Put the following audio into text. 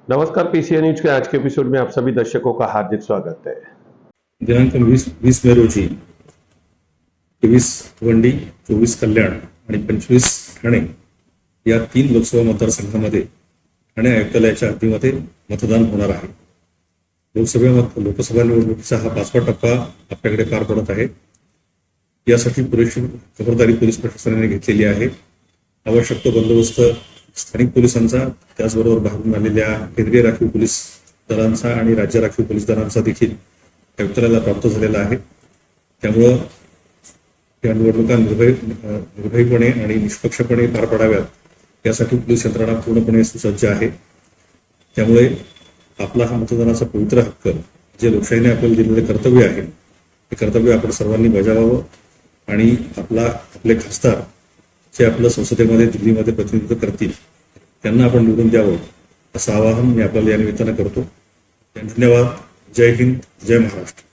नमस्कार, PCA news के आज के episode में आप सभी दर्शकों का हार्दिक स्वागत है। दिनांक 20 मे रोजी 23 भिवंडी, 24 कल्याण आणि 25 ठाणे या 3 लोकसभा मतदारसंघामध्ये ठाणे आयुक्तालयाच्या हद्दीमध्ये मतदान होणार आहे। लोकसभा निवडणुकीचा हा 5वा टप्पा आपल्याकडे पार पडत आहे। यासाठी पुरेशी खबरदारी पोलीस प्रशासनाने घेतलेली आहे। आवश्यक तो बंदोबस्त स्थानिक पोलिसांचा, त्याचबरोबर बाहेरून आलेल्या केंद्रीय राखीव पोलीस दलांचा आणि राज्य राखीव पोलीस दलांचा देखील आयुक्तालयाला प्राप्त झालेला आहे। त्यामुळे या निवडणुका निर्भयपणे आणि निष्पक्षपणे पार पडाव्यात यासाठी पोलीस यंत्रणा पूर्णपणे सुसज्ज आहे। त्यामुळे आपला हा मतदानाचा पवित्र हक्क, जे लोकशाहीने आपल्याला दिलेले कर्तव्य आहे, हे कर्तव्य आपण सर्वांनी बजावावं आणि आपले खासदार जे आपलं संसदेमध्ये, दिल्लीमध्ये प्रतिनिधित्व करतील त्यांना आपण निवडून द्यावं, असं आवाहन मी आपल्याला या निमित्तानं करतो। धन्यवाद। जय हिंद, जय महाराष्ट्र।